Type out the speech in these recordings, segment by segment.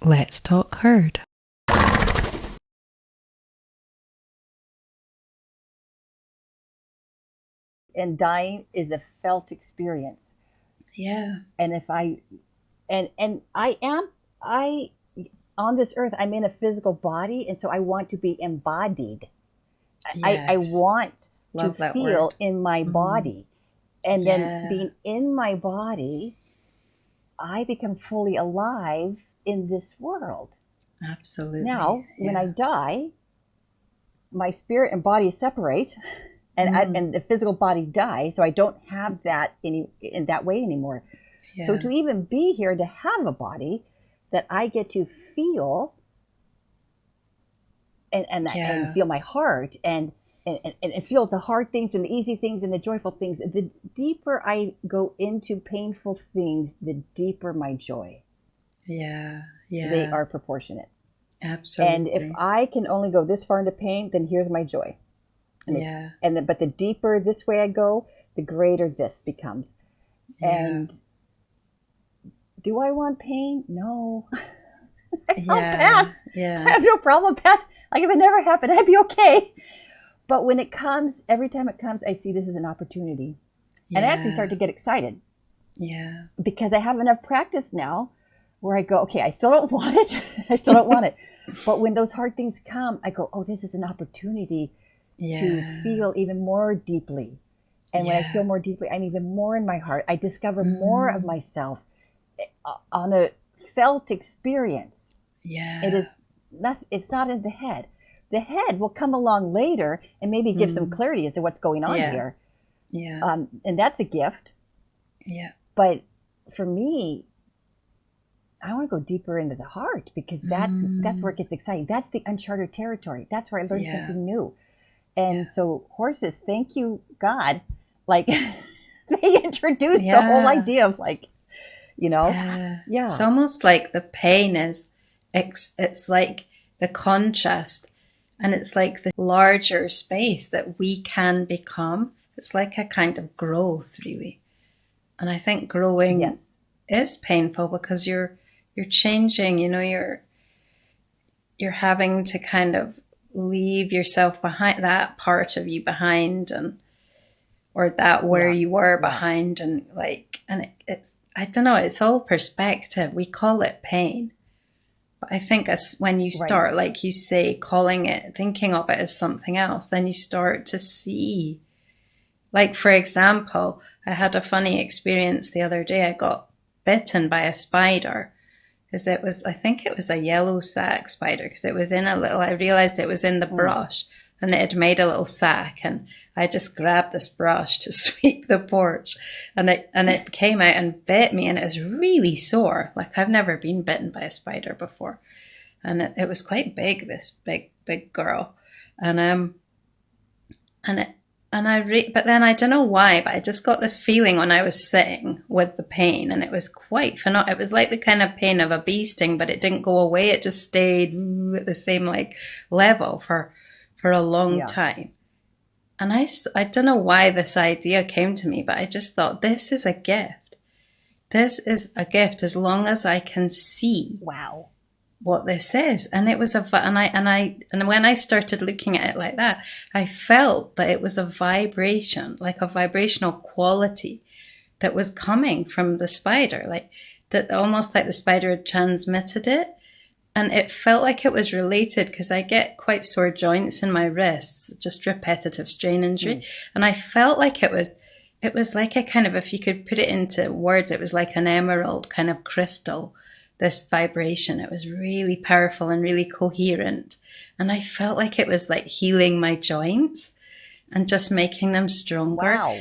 Let's talk herd. And dying is a felt experience. Yeah. And if I and I on this earth, I'm in a physical body, and so I want to be embodied. I Yes. want to Love that feel word. in my body. And then Yeah. being in my body, I become fully alive in this world. Absolutely. Now, when I Yeah. die, my spirit and body separate, and the physical body dies, so I don't have that in that way anymore. So Yeah. to even be here, to have a body that I get to feel and Yeah. feel my heart and feel the hard things and the easy things and the joyful things. The deeper I go into painful things, the deeper my joy. Yeah. They Yeah. are proportionate. And if Absolutely. I can only go this far into pain, then here's my joy. Yeah. But the deeper this way I go, the greater this becomes. Yeah. And do I want pain? No. I'll pass. Yeah. I Yeah. have no problem pass. Like if it never happened, I'd be okay. But when it comes, every time it comes, I see this as an opportunity. And I actually start Yeah. to get excited Yeah. because I have enough practice now where I go, okay, I still don't want it. I still don't want it. But when those hard things come, I go, oh, this is an opportunity to Yeah. feel even more deeply. And when I feel Yeah. more deeply, I'm even more in my heart. I discover more of Mm. myself on a felt experience. It Yeah. is not, it's not in the head. The head will come along later and maybe give some Mm. clarity as to what's going on Yeah. here. Yeah. And that's a gift. Yeah. But for me, I want to go deeper into the heart because that's where Mm. it gets exciting. That's the uncharted territory. That's where I learned Yeah. something new. Yeah. And so horses, thank you, God. Like they introduced the whole Yeah. idea of like, you know, Yeah. It's yeah, almost like the pain is, it's like the contrast, and it's like the larger space that we can become. It's like a kind of growth, really. And I think growing yes, is painful because you're changing, you're having to kind of leave yourself behind, that part of you behind, and or that where yeah, you were yeah, behind, and like, and it's, I don't know, it's all perspective. We call it pain, but I think as when you right. start, like you say, calling it, thinking of it as something else, then you start to see, like, for example, I had a funny experience the other day. I got bitten by a spider, because it was, I think it was a yellow sac spider, because it was in a little, I realized it was in the Mm. brush, and it had made a little sack, and I just grabbed this brush to sweep the porch, and it came out and bit me, and it was really sore. Like, I've never been bitten by a spider before, and it was quite big, this big girl, and and it but then I don't know why, but I just got this feeling when I was sitting with the pain, and it was quite phenomenal. It was like the kind of pain of a bee sting, but it didn't go away. It just stayed at the same like level for a long Yeah. time. And I don't know why this idea came to me, but I just thought, this is a gift. This is a gift as long as I can see Wow. what this is. And it was and when I started looking at it like that, I felt that it was a vibration, like a vibrational quality that was coming from the spider, like that, almost like the spider had transmitted it. And it felt like it was related, because I get quite sore joints in my wrists, just repetitive strain injury. Mm. And I felt like it was like a kind of, if you could put it into words, it was like an emerald kind of crystal, this vibration. It was really powerful and really coherent. And I felt like it was like healing my joints and just making them stronger. Wow.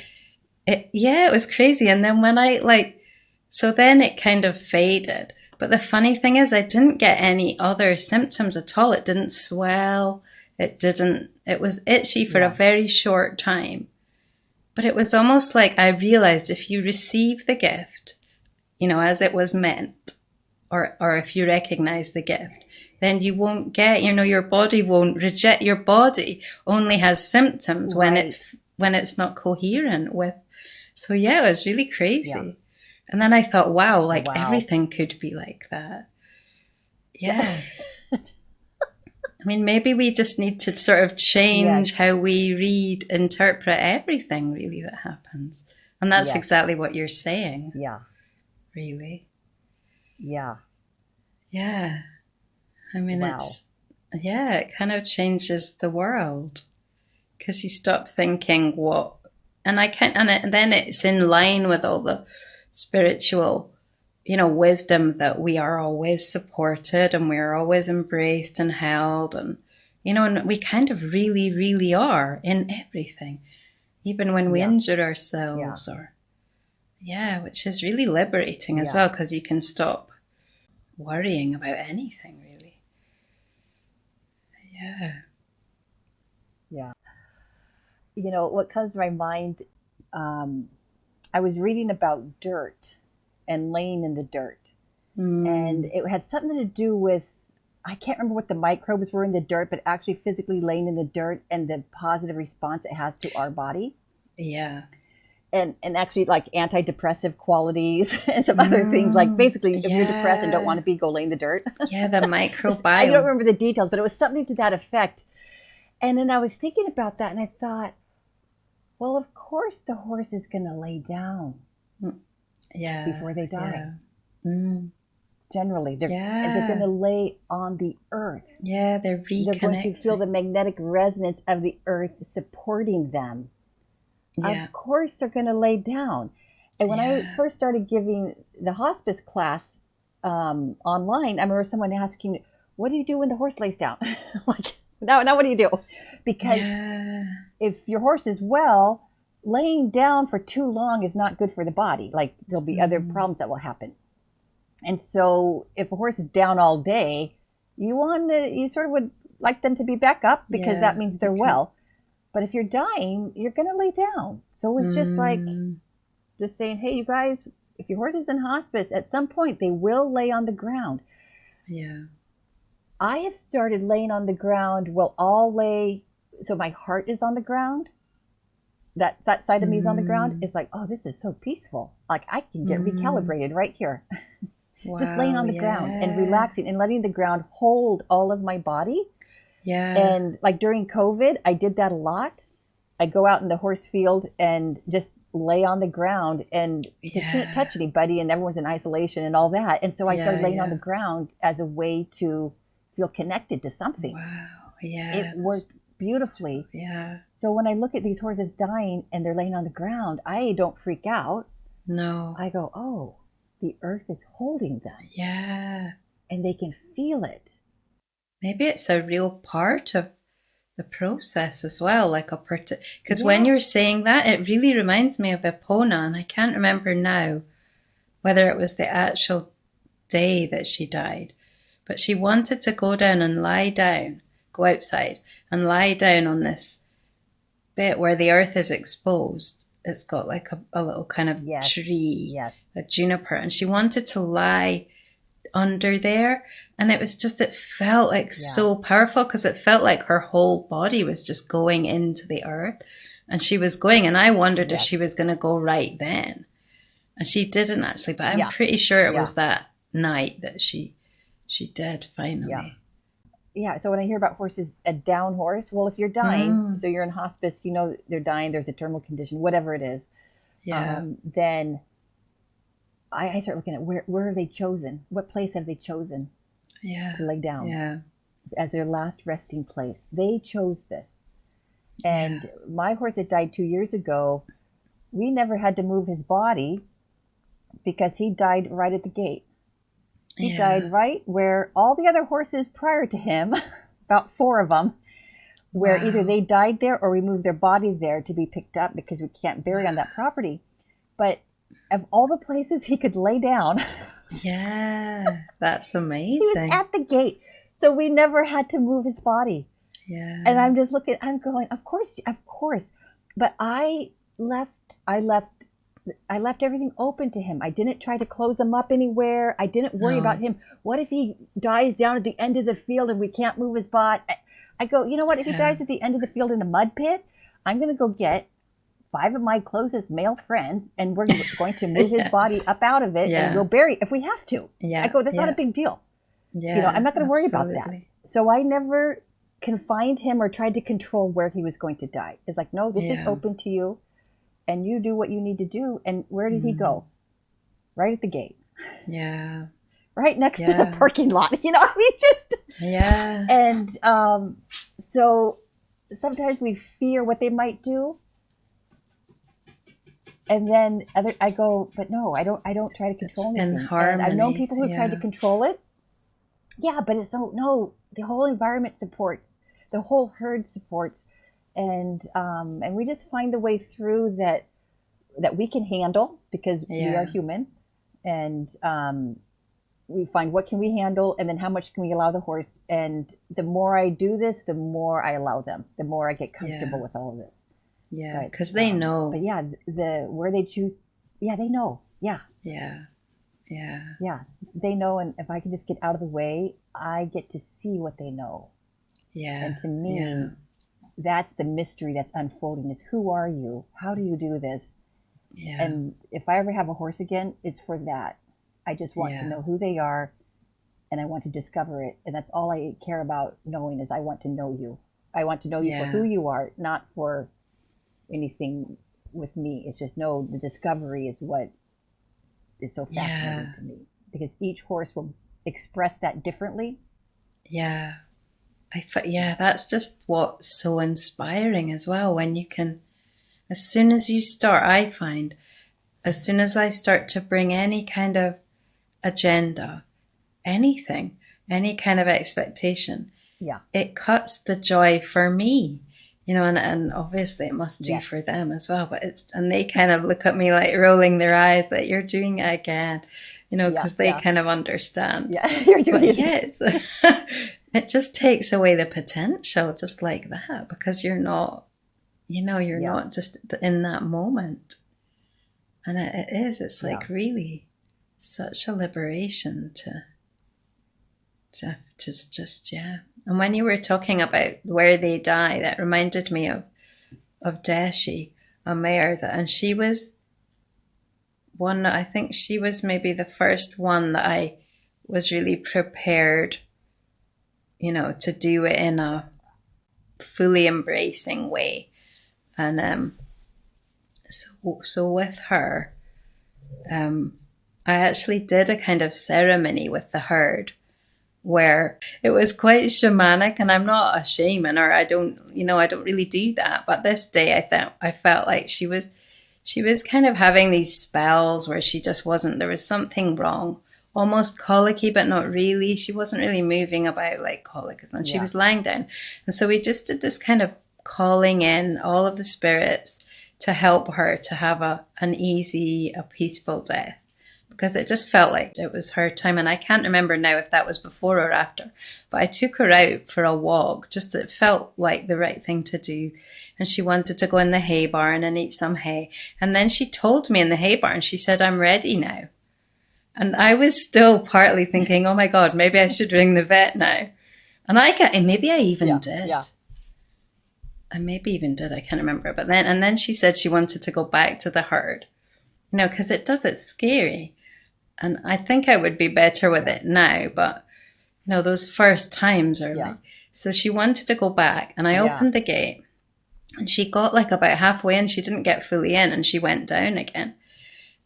Yeah, it was crazy. And then when I like, so then it kind of faded. But the funny thing is, I didn't get any other symptoms at all. It didn't swell. It was itchy for a Yeah. very short time. But it was almost like I realized, if you receive the gift, as it was meant, or if you recognize the gift, then you won't get, your body won't reject. Your body only has symptoms Right. when it's not coherent with. So yeah, it was really Yeah. crazy. And then I thought, wow, like Wow. everything could be like that. Yeah. I mean, maybe we just need to sort of change how we interpret everything really that happens. And that's exactly what you're saying. Yeah. Really. Yeah. Yeah. I mean, it kind of changes the world because you stop thinking and then it's in line with all the spiritual, wisdom that we are always supported and we're always embraced and held, and and we kind of really, really are in everything, even when we injure ourselves which is really liberating as well, because you can stop worrying about anything really. Yeah. What comes to my mind, I was reading about dirt and laying in the dirt. And it had something to do with, I can't remember what the microbes were in the dirt, but actually physically laying in the dirt and the positive response it has to our body. Yeah. And actually like antidepressive qualities and some other things. Like basically, if you're depressed and don't want to be, go lay in the dirt. Yeah, the microbiome. I don't remember the details, but it was something to that effect. And then I was thinking about that and I thought, well, of course the horse is going to lay down before they die. Yeah. Generally, they're going to lay on the earth. Yeah, they're reconnecting. They're going to feel the magnetic resonance of the earth supporting them. Yeah. Of course, they're going to lay down. And when I first started giving the hospice class online, I remember someone asking, "What do you do when the horse lays down?" Like, now what do you do? Because if your horse is well, laying down for too long is not good for the body. Like, there'll be other problems that will happen. And so if a horse is down all day, you sort of would like them to be back up because that means they're well. But if you're dying, you're going to lay down. So it's just like, just saying, hey, you guys, if your horse is in hospice, at some point they will lay on the ground. Yeah. I have started laying on the ground. We'll all lay, so my heart is on the ground. That side of me is on the ground. It's like, oh, this is so peaceful. Like I can get recalibrated right here. Wow, just laying on the ground and relaxing and letting the ground hold all of my body. Yeah. And like during COVID, I did that a lot. I go out in the horse field and just lay on the ground and just can't touch anybody and everyone's in isolation and all that. And so I started laying on the ground as a way to feel connected to something. Wow. Yeah. It worked beautifully. Yeah. So when I look at these horses dying and they're laying on the ground, I don't freak out. No. I go, oh, the earth is holding them. Yeah. And they can feel it. Maybe it's a real part of the process as well, like because when you're saying that, it really reminds me of Epona, and I can't remember now whether it was the actual day that she died, but she wanted to go down and lie down, go outside and lie down on this bit where the earth is exposed. It's got like a little kind of tree, a juniper, and she wanted to lie under there, and it felt like so powerful because it felt like her whole body was just going into the earth, and she was going, and I wondered if she was going to go right then, and she didn't actually, but I'm pretty sure it was that night that she did finally. Yeah. So when I hear about horses, a down horse, well, if you're dying, so you're in hospice, they're dying, there's a terminal condition, whatever it is, then I start looking at where are they chosen? What place have they chosen to lay down as their last resting place? They chose this. And my horse that died 2 years ago, we never had to move his body because he died right at the gate. He died right where all the other horses prior to him, about 4 of them, where either they died there or we moved their body there to be picked up because we can't bury on that property. But of all the places he could lay down. That's amazing. He was at the gate. So we never had to move his body. Yeah. And I'm just looking, I'm going, of course. But I left everything open to him. I didn't try to close him up anywhere. I didn't worry about him. What if he dies down at the end of the field and we can't move his body? I go, you know what? If he dies at the end of the field in a mud pit, I'm going to go get 5 of my closest male friends, and we're going to move his body up out of it, and we'll bury if we have to. I go, that's not a big deal. Yeah, I'm not going to worry about that. absolutely. So I never confined him or tried to control where he was going to die. It's like, no, this is Yeah. open to you, and you do what you need to do. And where did he Mm. go? Right at the gate, Yeah. right next to the Yeah. parking lot. I mean, just Yeah. and so sometimes we fear what they might do, and then I go, but no, I don't try to It's control in anything. And I've known harmony. people who tried to Yeah. control it. Yeah, but it's so no. The whole environment supports. The whole herd supports, and we just find a way through that we can handle because we are Yeah. human, and we find what can we handle, and then how much can we allow the horse. And the more I do this, the more I allow them. The more I get comfortable Yeah. with all of this. Yeah. But Because they but know. yeah, the where they choose, yeah, they know. Yeah, Yeah. Yeah. yeah, they know. And if I can just get out of the way, I get to see what they know. Yeah. And to Yeah. me, that's the mystery that's unfolding: is who are you? How do you do this? Yeah. And if I ever have a horse again, it's for that. I just want to Yeah. know who they are, and I want to discover it. And that's all I care about knowing, is I want to know you. I want to know you for who Yeah. you are, not for anything with me. It's just, no, the discovery is what is so fascinating Yeah. to me, because each horse will express that differently. Yeah. Yeah, that's just what's so inspiring as well. When you can, as soon as you start, I find, as soon as I start to bring any kind of agenda, anything, any kind of expectation, Yeah. it cuts the joy for me, and obviously it must do Yes. for them as well. But and they kind of look at me like rolling their eyes that you're doing it again, Yeah. because they Yeah. kind of understand. Yeah. You're doing But it. yeah, it just takes away the potential just like that, because you're not, you're Yeah. not just in that moment. And it's Yeah. like really such a liberation to just, yeah. And when you were talking about where they die, that reminded me of Deshi, a mare and she was one, I think she was maybe the first one that I was really prepared, to do it in a fully embracing way. And so with her, I actually did a kind of ceremony with the herd where it was quite shamanic, and I'm not a shaman, or I don't really do that. But this day I felt like she was kind of having these spells where she just wasn't, there was something wrong, almost colicky, but not really. She wasn't really moving about like colic, and she Yeah. was lying down. And so we just did this kind of calling in all of the spirits to help her to have an easy, a peaceful death, because it just felt like it was her time. And I can't remember now if that was before or after, but I took her out for a walk. Just, it felt like the right thing to do. And she wanted to go in the hay barn and eat some hay. And then she told me in the hay barn, she said, "I'm ready now." And I was still partly thinking, oh my God, maybe I should ring the vet now. And maybe I even did. Yeah. I maybe even did. I can't remember. But then she said she wanted to go back to the herd, because it's scary. And I think I would be better with it now, but those first times are like, so she wanted to go back, and I opened the gate, and she got like about halfway in, she didn't get fully in, and she went down again.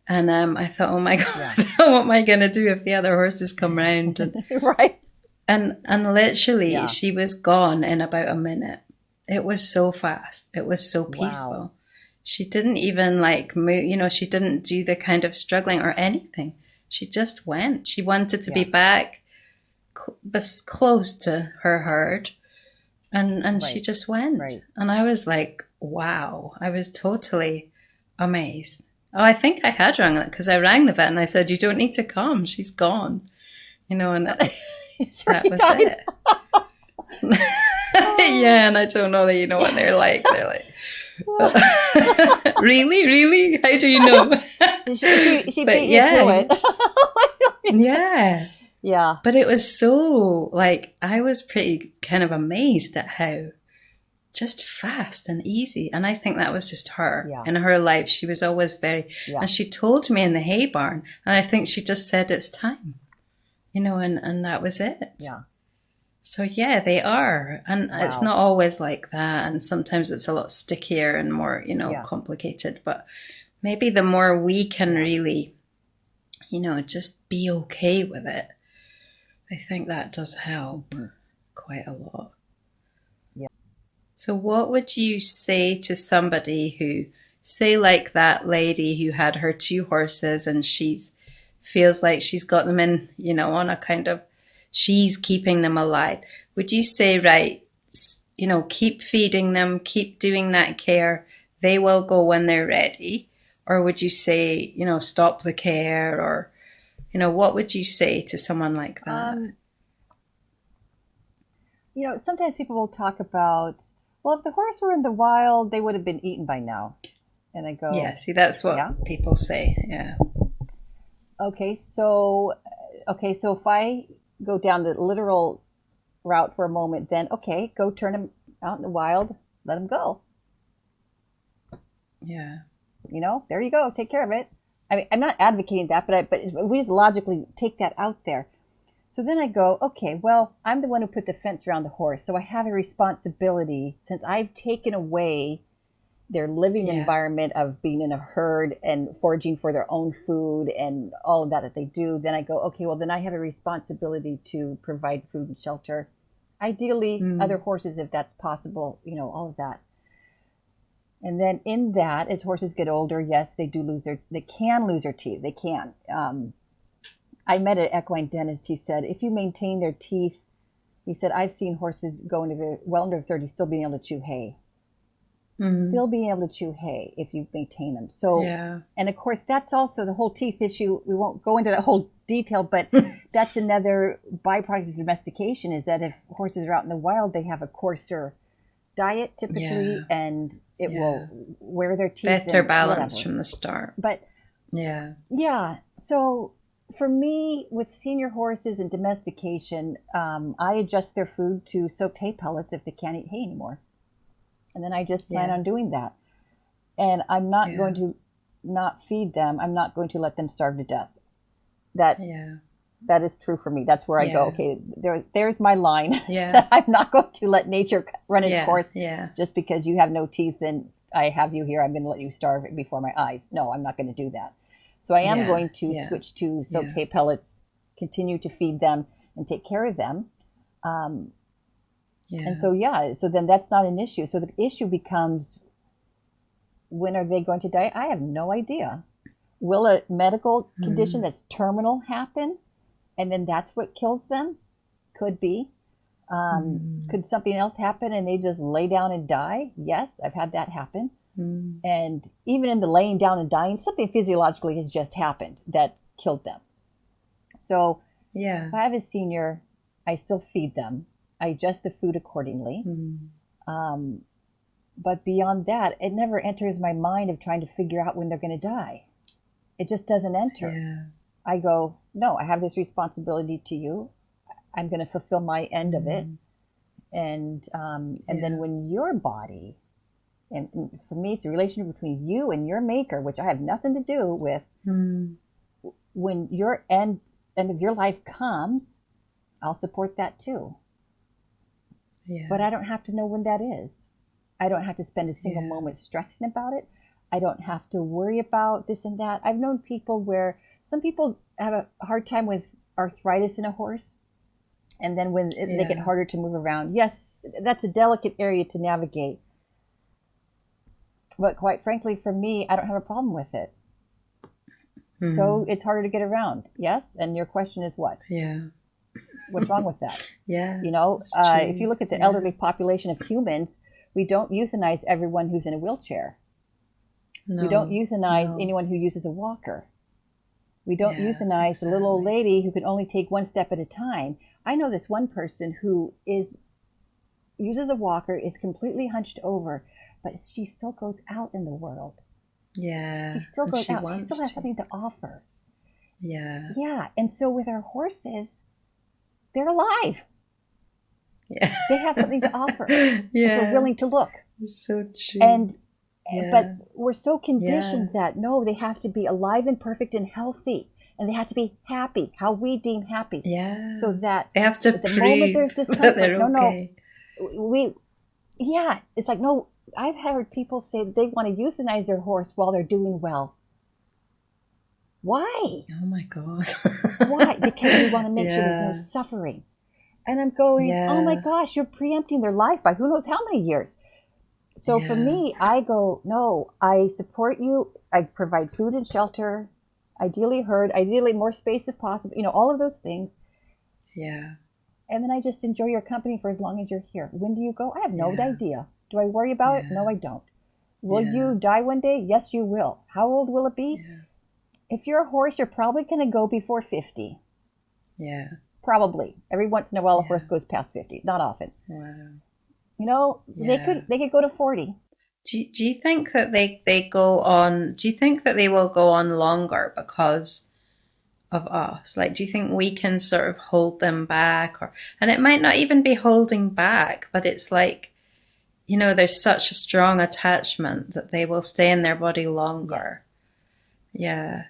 And I thought, oh my God, what am I going to do if the other horses come round? And Right. and literally she was gone in about a minute. It was so fast. It was so peaceful. Wow. She didn't even like move, she didn't do the kind of struggling or anything. She just went. She wanted to be back close to her herd, and she just went. Right. And I was like, wow. I was totally amazed. Oh, I think I had rang it, because I rang the vet and I said, "You don't need to come. She's gone." And that was it. Yeah, and I don't know that you know what they're like. They're like, really? Really? How do you know? She beat you to it. Yeah. Yeah. But it was so, like, I was pretty kind of amazed at how just fast and easy. And I think that was just her. In her life. She was always very, and she told me in the hay barn, and I think she just said, "It's time." and that was it. Yeah. So yeah, they are. And it's Wow. not always like that. And sometimes it's a lot stickier and more, Yeah. complicated. But maybe the more we can Yeah. really, just be okay with it, I think that does help Hmm. quite a lot. Yeah. So what would you say to somebody who, say like that lady who had her two horses and she's feels like she's got them in, on a kind of, she's keeping them alive. Would you say, right, keep feeding them, keep doing that care, they will go when they're ready? Or would you say, stop the care? Or, what would you say to someone like that? Um, sometimes people will talk about, well, if the horse were in the wild, they would have been eaten by now. And I Yeah, go, see, that's yeah. what people say. Yeah. Okay, so if I go down the literal route for a moment, then okay, go turn them out in the wild, let them go. Yeah. There you go, take care of it. I mean, I'm not advocating that, but we just logically take that out there. So then I go, okay, well, I'm the one who put the fence around the horse, so I have a responsibility since I've taken away their living Yeah. environment of being in a herd and foraging for their own food and all of that they do. Then I go, okay, well, then I have a responsibility to provide food and shelter. Ideally, other Mm. horses, if that's possible, all of that. And then in that, as horses get older, yes, they can lose their teeth. They can. I met an equine dentist. He said, if you maintain their teeth, he said, I've seen horses go into well under 30 still being able to chew hay. Mm. Still being able to chew hay if you maintain them. So, Yeah. and of course, that's also the whole teeth issue. We won't go into that whole detail, but that's another byproduct of domestication is that if horses are out in the wild, they have a coarser diet typically, Yeah. and it Yeah. will wear their teeth Better and balance whatever. from the start. But Yeah. yeah, so for me, with senior horses and domestication, I adjust their food to soaked hay pellets if they can't eat hay anymore. And then I just plan Yeah. on doing that. And I'm not Yeah. going to not feed them. I'm not going to let them starve to death. That Yeah. that is true for me. That's where I go, Yeah. okay, there's my line. Yeah. I'm not going to let nature run its Yeah. course Yeah. just because you have no teeth and I have you here. I'm going to let you starve before my eyes. No, I'm not going to do that. So I am Yeah. going to Yeah. switch to soaked Yeah. hay pellets, continue to feed them and take care of them. Um, and Yeah. so, yeah, so then that's not an issue. So the issue becomes, when are they going to die? I have no idea. Will a medical condition Mm. that's terminal happen and then that's what kills them? Could be. Mm. Could something else happen and they just lay down and die? Yes, I've had that happen. Mm. And even in the laying down and dying, something physiologically has just happened that killed them. So Yeah. if I have a senior, I still feed them. I adjust the food accordingly. Mm. Um, but beyond that, it never enters my mind of trying to figure out when they're going to die. It just doesn't enter. Yeah. I go, no, I have this responsibility to you. I'm going to fulfill my end of it. Mm. And then Yeah. when your body, and for me, it's a relationship between you and your maker, which I have nothing to do with. Mm. When your end of your life comes, I'll support that too. Yeah. But I don't have to know when that is. I don't have to spend a single Yeah. moment stressing about it. I don't have to worry about this and that. I've known people where some people have a hard time with arthritis in a horse. And then when they get Yeah. harder to move around, yes, that's a delicate area to navigate. But quite frankly, for me, I don't have a problem with it. So Mm. it's harder to get around. Yes. And your question is what? Yeah. What's wrong with that? Yeah. It's If true. you look at the Yeah. elderly population of humans, we don't euthanize everyone who's in a wheelchair. We don't No. euthanize No. anyone who uses a walker. We don't Yeah. euthanize the little old Exactly. lady who can only take one step at a time. I know this one person who uses a walker, is completely hunched over, but she still goes out in the world. She Yeah. still And goes she out. She still wants has to. something to offer. Yeah. Yeah. And so with our horses, they're alive. Yeah. They have something to offer if we're Yeah. willing to look. It's so true. And but Yeah. we're so Yeah. conditioned that no, they have to be alive and perfect and healthy. and they have to be happy, how we deem happy. Yeah. So that They have to at the moment there's prove that discomfort, they're okay. we, yeah, it's like, no, I've heard people say that they want to euthanize their horse while they're doing well. Why? Oh my God. Why? Because they want to make sure there's no Yeah. suffering. And I'm going, oh my Yeah. gosh, you're preempting their life by who knows how many years. So for Yeah. me, I go, no, I support you. I provide food and shelter, ideally herd, ideally more space if possible, all of those things. Yeah. And then I just enjoy your company for as long as you're here. When do you go? I have no Yeah. idea. Do I worry about it? No, Yeah. I don't. Will Yeah. you die one day? Yes, you will. How old will it be? Yeah. If you're a horse, you're probably going to go before 50. Yeah. Probably. Every once in a while, a horse Yeah. goes past 50. Not often. Wow. They Yeah. could go to 40. Do you think that they go on, do you think that they will go on longer because of us? Like, do you think we can sort of hold them back, and it might not even be holding back, but it's like, there's such a strong attachment that they will stay in their body longer. Yes.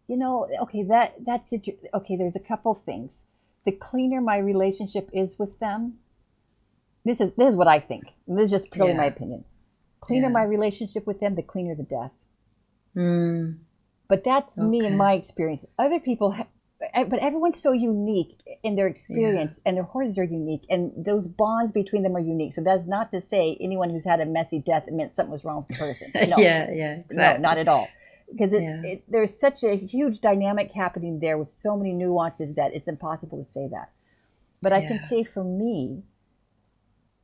Yeah. Okay, that's it. Okay, there's a couple things. The cleaner my relationship is with them, this is what I think. This is just purely my Yeah. opinion. Cleaner my Yeah. relationship with them, the cleaner the death. Mm. But that's me and Okay. my experience. Other people, but everyone's so unique in their Yeah. experience, and their horses are unique, and those bonds between them are unique. So that's not to say anyone who's had a messy death, it meant something was wrong with the person. No, Yeah. Yeah. no, not Exactly. at all. Because Yeah. there's such a huge dynamic happening there with so many nuances that it's impossible to say that. But I can Yeah. say for me,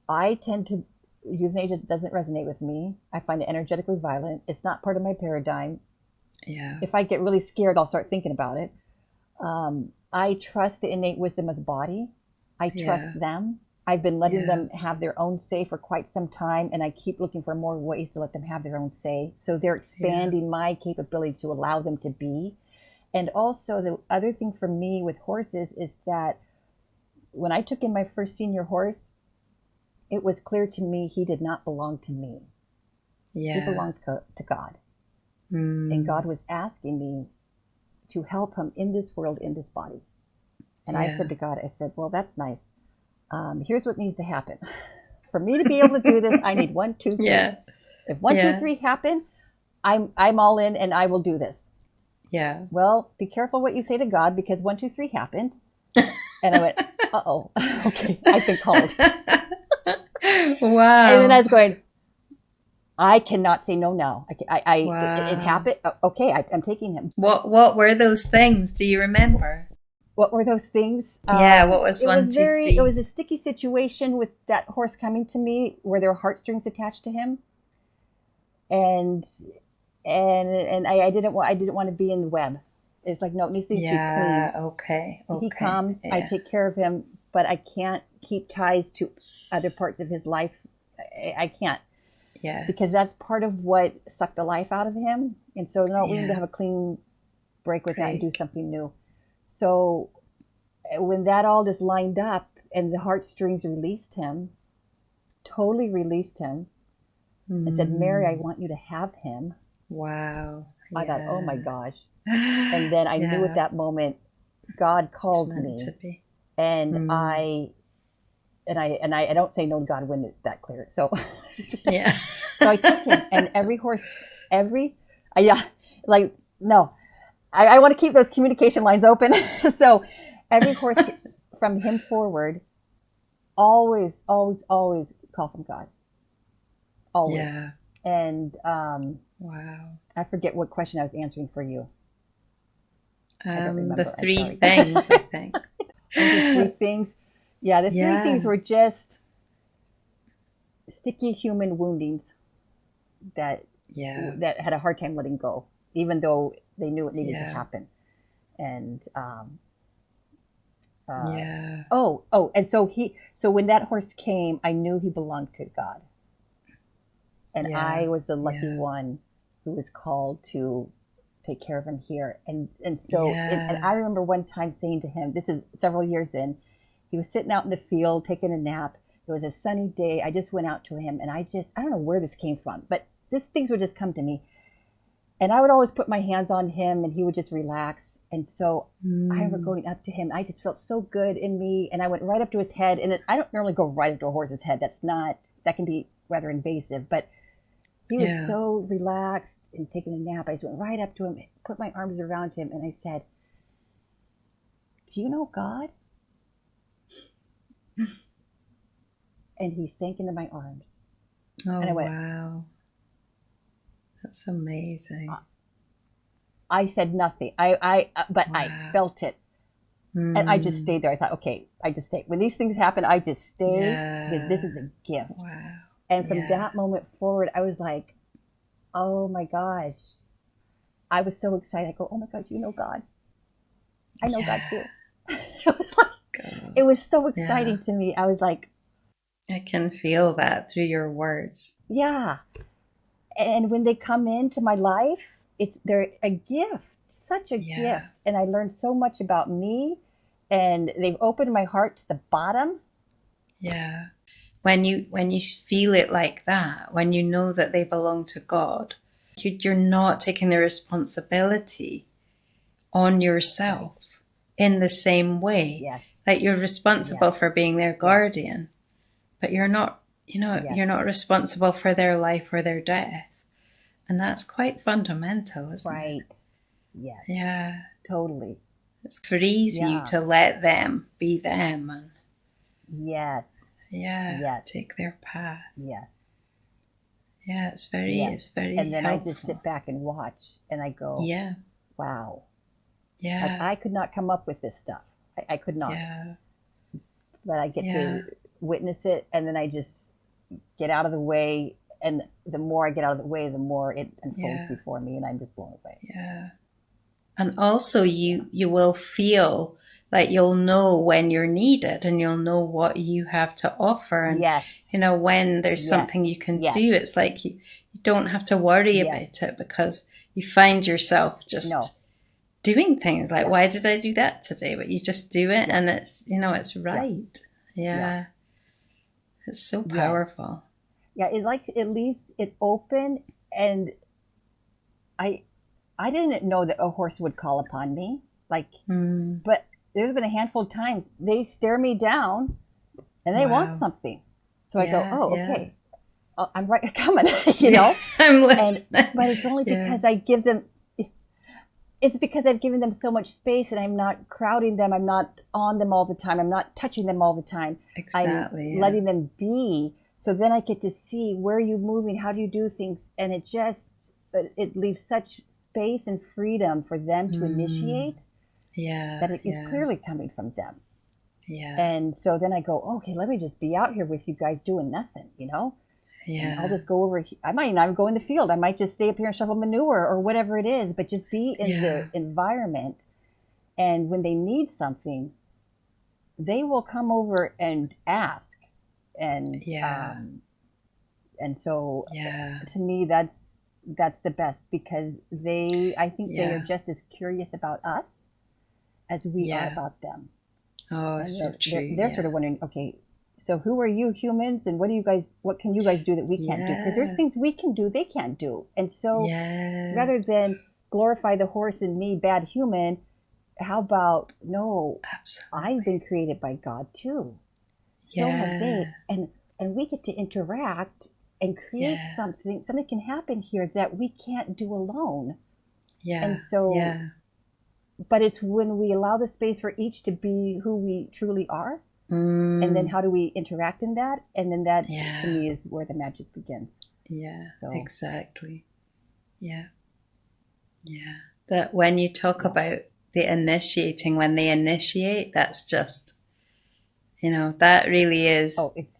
I tend to euthanasia doesn't resonate with me. I find it energetically violent. It's not part of my paradigm. Yeah. If I get really scared, I'll start thinking about it. I trust the innate wisdom of the body. I Yeah. trust them. I've been letting Yeah. them have their own say for quite some time, and I keep looking for more ways to let them have their own say. So they're Yeah. expanding my capability to allow them to be. And also, the other thing for me with horses is that when I took in my first senior horse, it was clear to me he did not belong to me. He Yeah. belonged to God. And God Mm. was asking me to help him in this world, in this body. And I said Yeah. to God, I said, well, that's nice. Here's what needs to happen. For me to be able to do this, I need one, two, three. Yeah. If one, two, Yeah. three happen, I'm all in and I will do this. Yeah. Well, be careful what you say to God because one, two, three happened. And I went, uh-oh, okay, I've been called. And then I Wow. was going, I cannot say no now. It Wow. happened. Okay, I'm taking him. What were those things? Do you remember? What were those things? Yeah, what was It was one, two, it three? was a sticky situation with that horse coming to me where there were heartstrings attached to him. And I didn't want to be in the web. It's like, no, it needs to be clean. Yeah, okay, He okay. comes, I Yeah, take care of him, but I can't keep ties to other parts of his life. I can't, because yes. that's part of what sucked the life out of him. And so, no, we need to Yeah, have a clean break with that and do break. something new. So when that all just lined up and the heartstrings released him, totally released him, and said, Mary, I Mm, want you to have him. wow. I thought, oh my Yeah. gosh. And then I knew at Yeah, that moment, God it's called meant me, to be. and Mm, I don't say no to God when it's that clear. So, yeah. so I took him, and every horse, yeah, like no, I want to keep those communication lines open. So, every horse from him forward, always, always, always call from God, always. Yeah. And Wow. I forget what question I was answering for you. I don't The remember. I'm three sorry. things, I think. Oh, the three things. Yeah, the three things Yeah, were just sticky human woundings that yeah, that had a hard time letting go, even though they knew it needed to yeah, happen. And uh, yeah, and so when that horse came, I knew he belonged to God, and yeah, I was the lucky yeah, one who was called to take care of him here. And I yeah, remember one time saying to him, this is several years in, he was sitting out in the field taking a nap. It was a sunny day. I just went out to him, and I don't know where this came from, but these things would just come to me. And I would always put my hands on him and he would just relax. And so I remember Mm. going up to him. I just felt so good in me. And I went right up to his head. And I don't normally go right up to a horse's head. That can be rather invasive. But he was Yeah. so relaxed and taking a nap. I just went right up to him, put my arms around him, and I said, "Do you know God?" And he sank into my arms. Oh, And I went, wow. That's amazing. I said nothing. But I Wow. felt it. And I just Mm. stayed there. I thought, okay, I just stay. When these things happen, I just stay because this Yeah. is a gift. Wow. And from Yeah. that moment forward, I was like, oh my gosh. I was so excited. I go, oh my gosh, you know God. I know God Yeah. too. It God. was so Yeah. exciting to me. I was like, I can feel that through your words. yeah. And when they come into my life, they're a gift, such a gift. Yeah. And I learned so much about me, and they've opened my heart to the bottom. Yeah. When you feel it like that, when you know that they belong to God, you're not taking the responsibility on Right. yourself in the same way. Yes. Like you're responsible Yes. for being their Yes. guardian, but you're not, Yes. you're not responsible for their life or their death. And that's quite fundamental, isn't it? Right. Yes. Yeah. Totally. It frees you Yeah. to let them be them and, Yes. yeah, Yes. take their path. Yes. Yeah, it's Yes. very And then I just helpful. sit back and watch and I go, Yeah. wow. Like Yeah. I could not come up with this stuff. I could not. Yeah. But I get Yeah. to witness it and then I just get out of the way. And the more I get out of the way, the more it unfolds Yeah. before me, and I'm just blown away. Yeah. And also Yeah. you will feel like you'll know when you're needed and you'll know what you have to offer. And Yes. when there's Yes. something you can do, Yes. it's like you don't have to worry Yes. about it because you find yourself No. just doing things like, Yeah. why did I do that today? But you just do it Yeah. and it's Yeah. right. Yeah. Yeah. It's so Yes. powerful. Yeah. It leaves it open, and I I didn't know that a horse would call upon me. Like, Mm, but there's been a handful of times they stare me down and they want wow. something. So I go, Yeah. oh, Yeah. okay, I'm right coming, you know. I'm And listening. but it's only Yeah. because I give them. It's because I've given them so much space and I'm not crowding them. I'm not on them all the time. I'm not touching them all the time. I'm Exactly. Yeah. letting them be. So then I get to see where are you moving, how do you do things, and it leaves such space and freedom for them to Mm, initiate yeah. that it is Yeah. clearly coming from them. Yeah. And so then I go, okay, let me just be out here with you guys doing nothing, and I'll Yeah. just go over. I might not go in the field. I might just stay up here and shovel manure or whatever it is, but just be in the Yeah. environment. And when they need something, they will come over and ask. And Yeah. so Yeah. to me, that's the best because I think they are Yeah. just as curious about us as we are Yeah. about them. Oh, And so true. they're sort Yeah. of wondering, okay, so who are you humans, and what can you guys do that we can't do? Because there's Yeah. things we can do they can't do. And so Yeah. rather than glorify the horse and me, bad human, how about no, I've Absolutely. been created by God too. So have they. Yeah. And we get to interact and create Yeah. something. Something can happen here that we can't do alone. Yeah. And so, Yeah. but it's when we allow the space for each to be who we truly are, and then Mm, how do we interact in that, and then that to yeah. me is where the magic begins. Yeah. So Exactly. Yeah. Yeah. That when you talk yeah. about the initiating, when they initiate, that's just, that really is Oh, it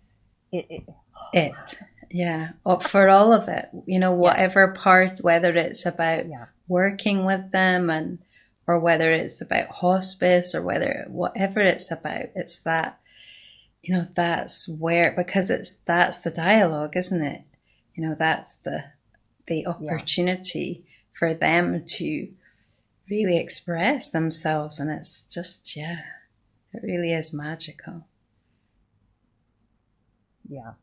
it. Yeah. For all of it, yes. whatever part, whether it's about Yeah. working with them or whether it's about hospice or whatever it's about, it's that, that's where, because that's the dialogue, isn't it? That's the Yeah. opportunity for them to really express themselves. And it's just, yeah, it really is magical. Yeah.